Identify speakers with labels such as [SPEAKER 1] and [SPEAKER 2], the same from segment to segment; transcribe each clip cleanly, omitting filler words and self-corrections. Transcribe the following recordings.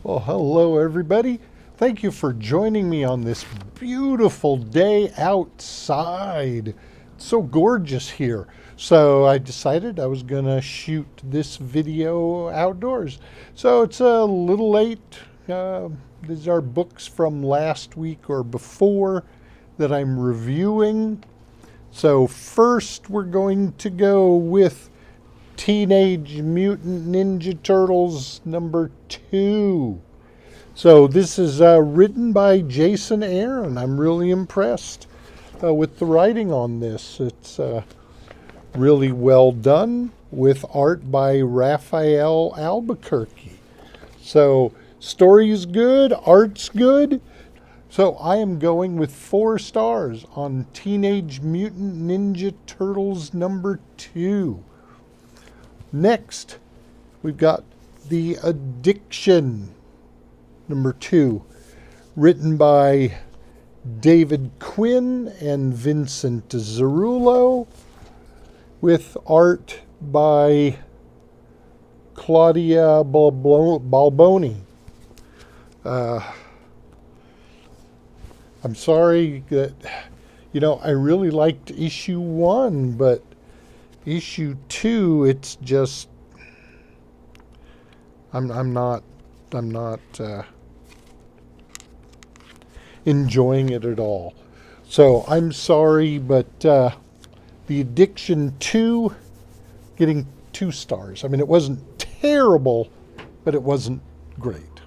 [SPEAKER 1] Well, hello everybody. Thank you for joining me on this beautiful day outside. It's so gorgeous here. So I decided I was going to shoot this video outdoors. So it's a little late. These are books from last week or before that I'm reviewing. So first we're going to go with Teenage Mutant Ninja Turtles #2. So this is written by Jason Aaron. I'm really impressed with the writing on this. It's really well done with art by Raphael Albuquerque. So story's good, art's good. So I am going with 4 stars on Teenage Mutant Ninja Turtles #2. Next, we've got The Addiction #2, written by David Quinn and Vincent Zerullo, with art by Claudia Balboni. I'm sorry that, I really liked issue 1, but issue 2, it's just, I'm not enjoying it at all. So I'm sorry, but The Addiction 2, getting 2 stars. I mean, it wasn't terrible, but it wasn't great.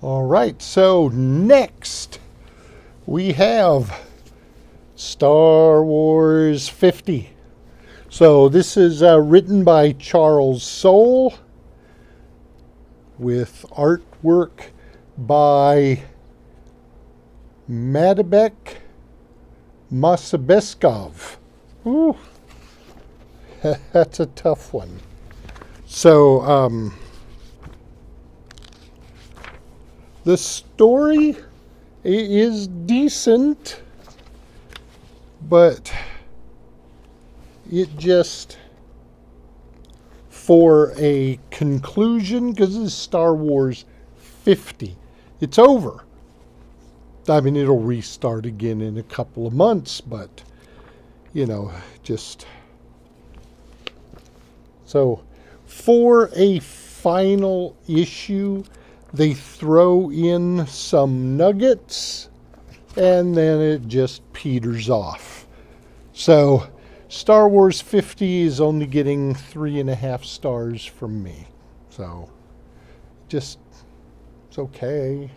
[SPEAKER 1] All right, so next we have Star Wars 50. So this is written by Charles Soule, with artwork by Madibek Masabeskov. Ooh, that's a tough one. So the story is decent, but it just, for a conclusion, because this is Star Wars 50, it's over. I mean, it'll restart again in a couple of months, but, just. So, for a final issue, they throw in some nuggets, and then it just peters off. So, Star Wars 50 is only getting 3.5 stars from me. So, it's okay.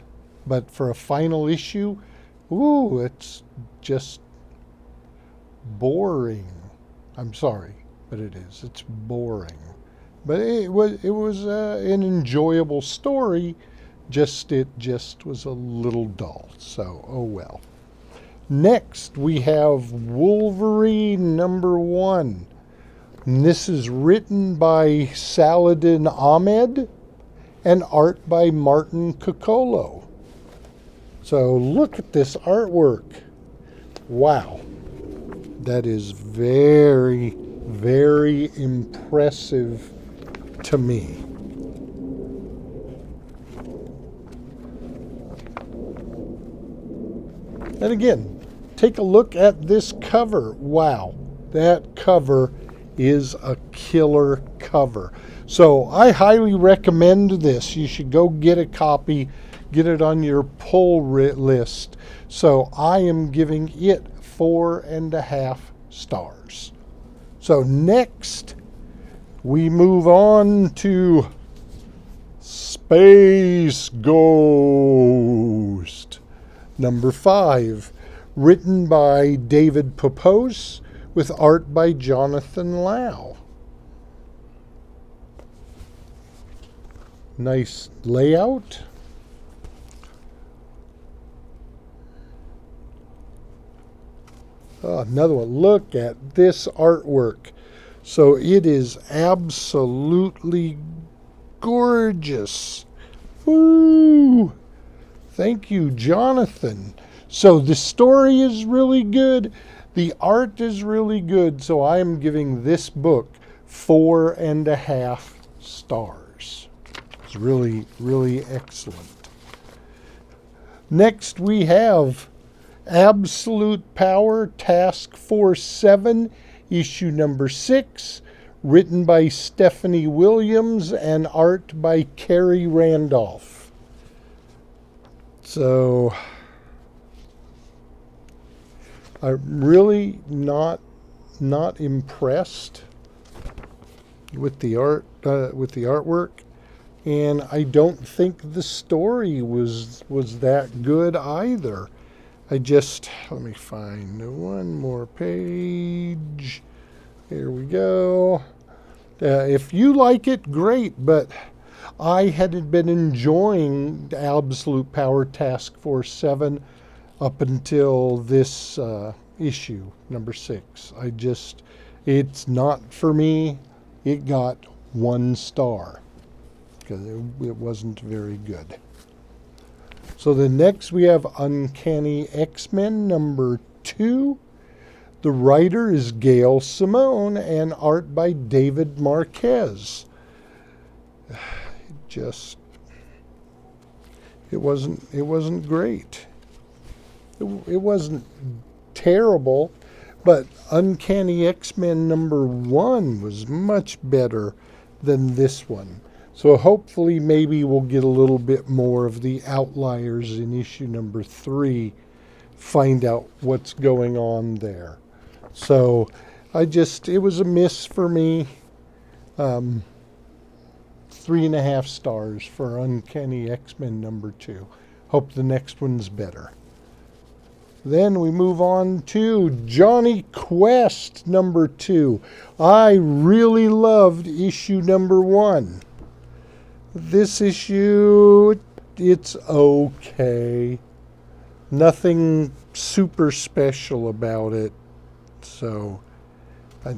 [SPEAKER 1] But for a final issue, it's just boring. I'm sorry, but it is. It's boring. But it was an enjoyable story. It just was a little dull. So, oh well. Next, we have Wolverine #1. And this is written by Saladin Ahmed and art by Martin Coccolo. So look at this artwork. Wow. That is very, very impressive to me. And again, take a look at this cover. Wow, that cover is a killer cover. So I highly recommend this. You should go get a copy, get it on your pull list. So I am giving it 4.5 stars. So next, we move on to Space Ghost #5, written by David Popose, with art by Jonathan Lau. Nice layout. Oh, another one. Look at this artwork. So it is absolutely gorgeous. Woo! Thank you, Jonathan. So the story is really good. The art is really good. So I am giving this book 4.5 stars. It's really, really excellent. Next we have Absolute Power Task Force 7, issue number 6, written by Stephanie Williams and art by Carrie Randolph. So I'm really not impressed with the artwork, and I don't think the story was that good either. Let me find one more page. Here we go. If you like it, great, but I had been enjoying Absolute Power Task Force 7 up until this issue, number 6. It's not for me. It got 1 star because it wasn't very good. So the next we have Uncanny X-Men number 2. The writer is Gail Simone and art by David Marquez. It wasn't great. It wasn't terrible, but Uncanny X-Men number 1 was much better than this one. So hopefully maybe we'll get a little bit more of the outliers in issue number 3, find out what's going on there. So it was a miss for me. 3.5 stars for Uncanny X-Men number 2. Hope the next one's better. Then we move on to Johnny Quest number 2. I really loved issue number 1. This issue, it's okay. Nothing super special about it. So I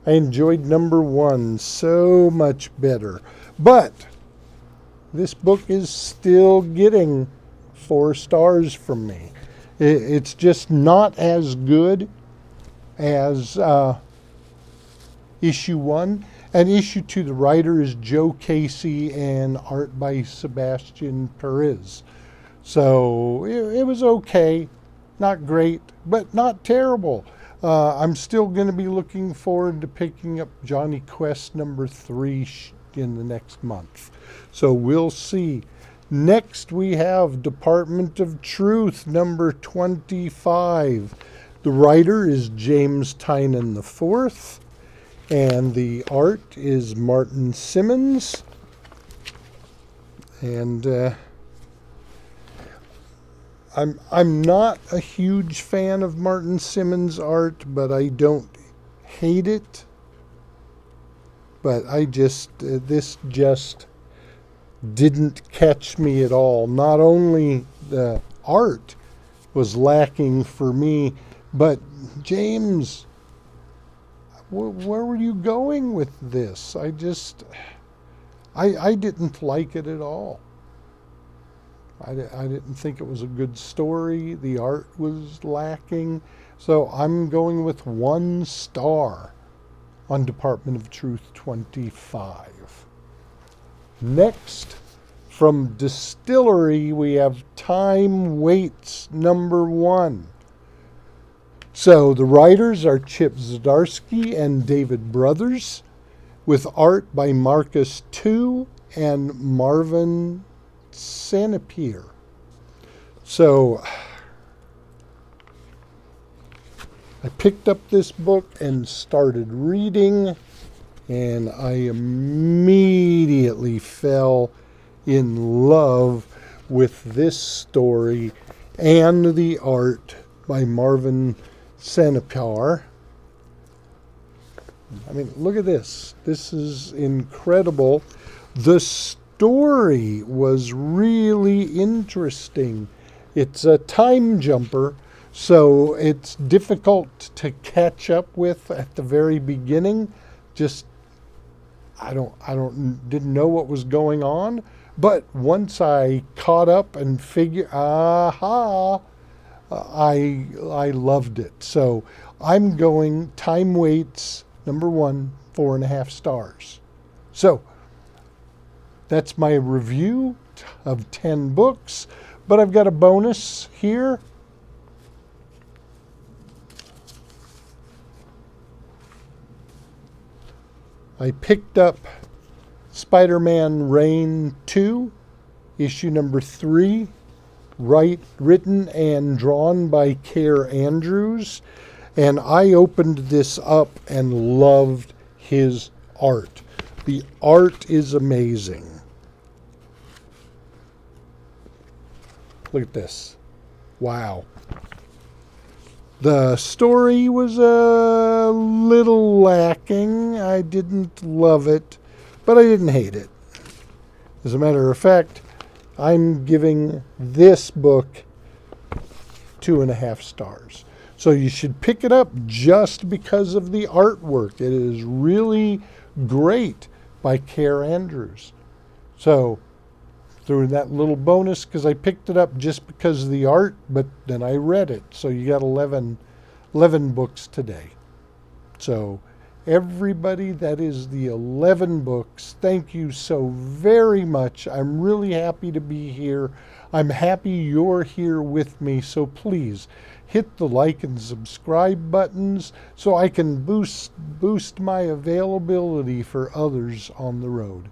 [SPEAKER 1] enjoyed number 1 so much better. But this book is still getting 4 stars from me. It's just not as good as issue 1. And issue 2, the writer is Joe Casey and art by Sebastian Perez. So it was okay. Not great, but not terrible. I'm still going to be looking forward to picking up Johnny Quest number 3 in the next month. So we'll see. Next we have Department of Truth number 25. The writer is James Tynan IV. And the art is Martin Simmons. And I'm not a huge fan of Martin Simmons' art, but I don't hate it. But this just didn't catch me at all. Not only the art was lacking for me, but James, where were you going with this? I didn't like it at all. I didn't think it was a good story. The art was lacking. So I'm going with 1 star on Department of Truth 25. Next, from Distillery, we have Time Waits number 1. So the writers are Chip Zdarsky and David Brothers, with art by Marcus II and Marvin Sanapir. So I picked up this book and started reading, and I immediately fell in love with this story and the art by Marvin Sanapir. I mean, look at this. This is incredible. The story was really interesting. It's a time jumper, so it's difficult to catch up with at the very beginning. Didn't know what was going on, but once I caught up and figured, I loved it. So I'm going Time Waits number 1, 4.5 stars. So that's my review of 10 books. But I've got a bonus here. I picked up Spider-Man Reign 2, issue number 3, written and drawn by Care Andrews. And I opened this up and loved his art. The art is amazing. Look at this. Wow. The story was a little lacking. I didn't love it, but I didn't hate it. As a matter of fact, I'm giving this book 2.5 stars. So you should pick it up just because of the artwork. It is really great by Care Andrews. So threw in that little bonus because I picked it up just because of the art, but then I read it. So you got 11 books today. So everybody, that is the 11 books. Thank you so very much. I'm really happy to be here. I'm happy you're here with me. So please hit the like and subscribe buttons so I can boost my availability for others on the road.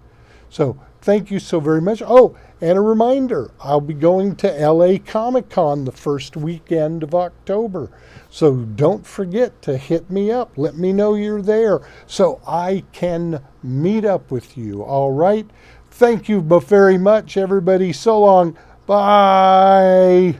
[SPEAKER 1] So thank you so very much. Oh, and a reminder, I'll be going to LA Comic Con the first weekend of October. So don't forget to hit me up. Let me know you're there so I can meet up with you. All right? Thank you very much, everybody. So long. Bye.